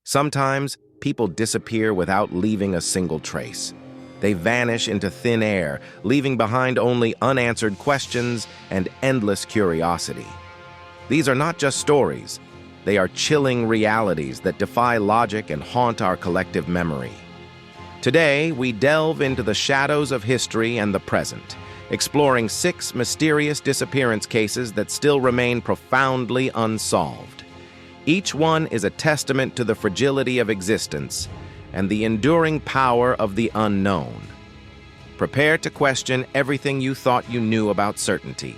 Sometimes, people disappear without leaving a single trace. They vanish into thin air, leaving behind only unanswered questions and endless curiosity. These are not just stories. They are chilling realities that defy logic and haunt our collective memory. Today, we delve into the shadows of history and the present, exploring 6 mysterious disappearance cases that still remain profoundly unsolved. Each one is a testament to the fragility of existence and the enduring power of the unknown. Prepare to question everything you thought you knew about certainty.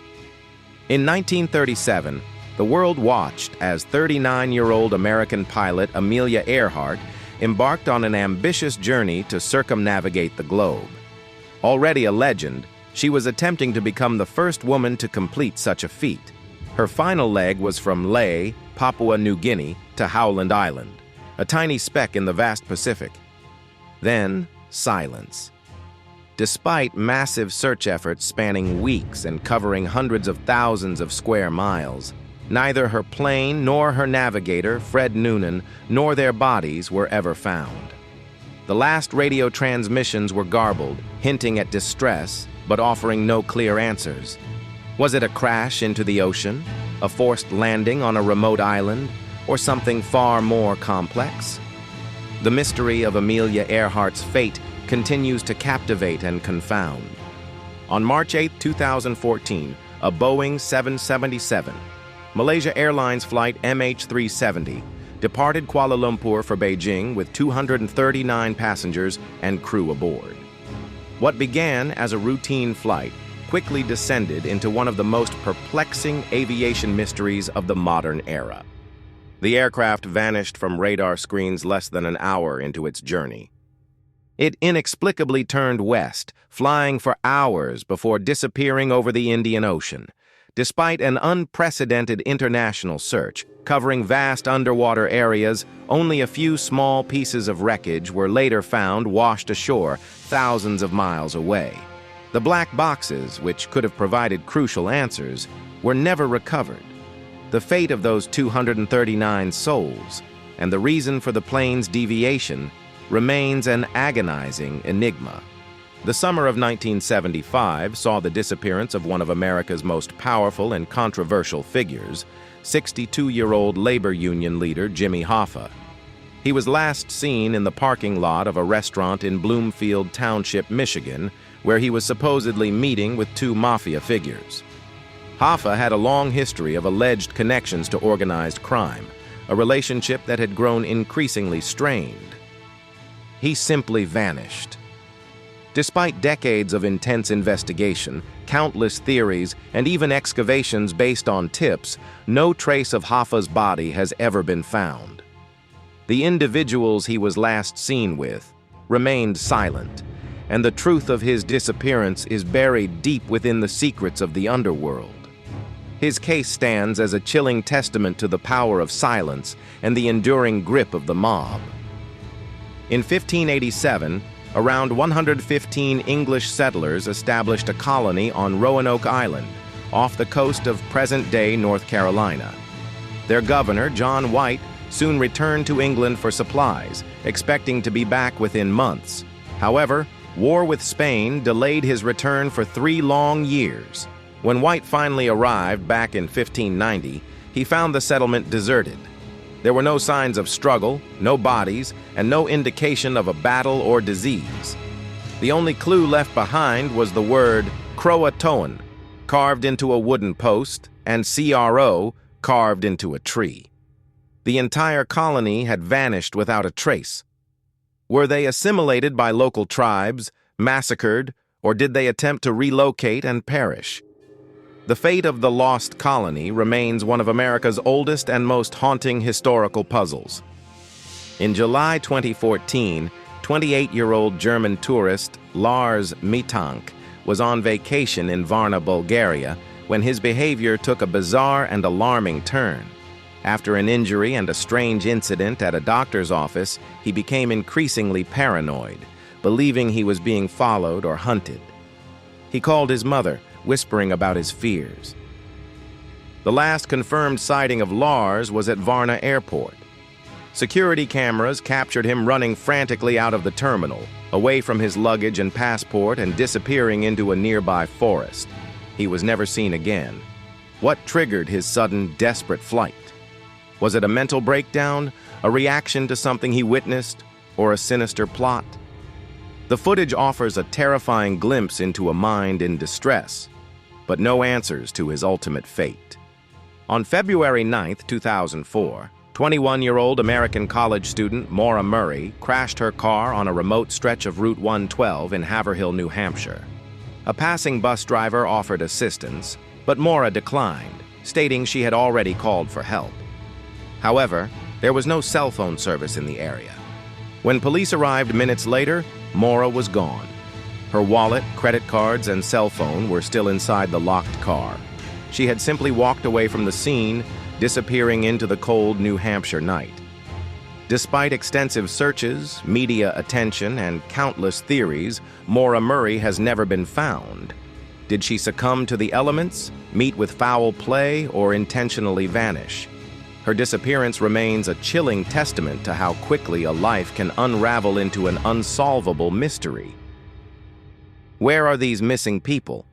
In 1937, the world watched as 39-year-old American pilot Amelia Earhart embarked on an ambitious journey to circumnavigate the globe. Already a legend, she was attempting to become the first woman to complete such a feat. Her final leg was from Lae, Papua New Guinea, to Howland Island, a tiny speck in the vast Pacific. Then, silence. Despite massive search efforts spanning weeks and covering hundreds of thousands of square miles, neither her plane nor her navigator, Fred Noonan, nor their bodies were ever found. The last radio transmissions were garbled, hinting at distress, but offering no clear answers. Was it a crash into the ocean, a forced landing on a remote island, or something far more complex? The mystery of Amelia Earhart's fate continues to captivate and confound. On March 8, 2014, a Boeing 777, Malaysia Airlines flight MH370, departed Kuala Lumpur for Beijing with 239 passengers and crew aboard. What began as a routine flight quickly descended into one of the most perplexing aviation mysteries of the modern era. The aircraft vanished from radar screens less than an hour into its journey. It inexplicably turned west, flying for hours before disappearing over the Indian Ocean. Despite an unprecedented international search, covering vast underwater areas, only a few small pieces of wreckage were later found washed ashore thousands of miles away. The black boxes, which could have provided crucial answers, were never recovered. The fate of those 239 souls, and the reason for the plane's deviation, remains an agonizing enigma. The summer of 1975 saw the disappearance of one of America's most powerful and controversial figures, 62-year-old labor union leader Jimmy Hoffa. He was last seen in the parking lot of a restaurant in Bloomfield Township, Michigan, where he was supposedly meeting with 2 mafia figures. Hoffa had a long history of alleged connections to organized crime, a relationship that had grown increasingly strained. He simply vanished. Despite decades of intense investigation, countless theories, and even excavations based on tips, no trace of Hoffa's body has ever been found. The individuals he was last seen with remained silent, and the truth of his disappearance is buried deep within the secrets of the underworld. His case stands as a chilling testament to the power of silence and the enduring grip of the mob. In 1587, around 115 English settlers established a colony on Roanoke Island, off the coast of present-day North Carolina. Their governor, John White, soon returned to England for supplies, expecting to be back within months. However, war with Spain delayed his return for 3 long years. When White finally arrived back in 1590, he found the settlement deserted. There were no signs of struggle, no bodies, and no indication of a battle or disease. The only clue left behind was the word Croatoan, carved into a wooden post, and CRO, carved into a tree. The entire colony had vanished without a trace. Were they assimilated by local tribes, massacred, or did they attempt to relocate and perish? The fate of the lost colony remains one of America's oldest and most haunting historical puzzles. In July 2014, 28-year-old German tourist Lars Mittank was on vacation in Varna, Bulgaria, when his behavior took a bizarre and alarming turn. After an injury and a strange incident at a doctor's office, he became increasingly paranoid, believing he was being followed or hunted. He called his mother, whispering about his fears. The last confirmed sighting of Lars was at Varna Airport. Security cameras captured him running frantically out of the terminal, away from his luggage and passport and disappearing into a nearby forest. He was never seen again. What triggered his sudden, desperate flight? Was it a mental breakdown, a reaction to something he witnessed, or a sinister plot? The footage offers a terrifying glimpse into a mind in distress, but no answers to his ultimate fate. On February 9, 2004, 21-year-old American college student Maura Murray crashed her car on a remote stretch of Route 112 in Haverhill, New Hampshire. A passing bus driver offered assistance, but Maura declined, stating she had already called for help. However, there was no cell phone service in the area. When police arrived minutes later, Maura was gone. Her wallet, credit cards, and cell phone were still inside the locked car. She had simply walked away from the scene, disappearing into the cold New Hampshire night. Despite extensive searches, media attention, and countless theories, Maura Murray has never been found. Did she succumb to the elements, meet with foul play, or intentionally vanish? Her disappearance remains a chilling testament to how quickly a life can unravel into an unsolvable mystery. Where are these missing people?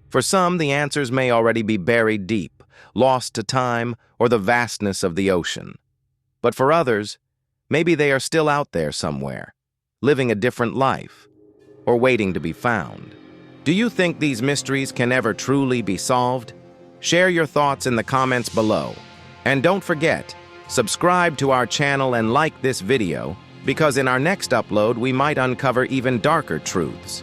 For some, the answers may already be buried deep, lost to time or the vastness of the ocean. But for others, maybe they are still out there somewhere, living a different life, or waiting to be found. Do you think these mysteries can ever truly be solved? Share your thoughts in the comments below. And don't forget, subscribe to our channel and like this video, because in our next upload we might uncover even darker truths.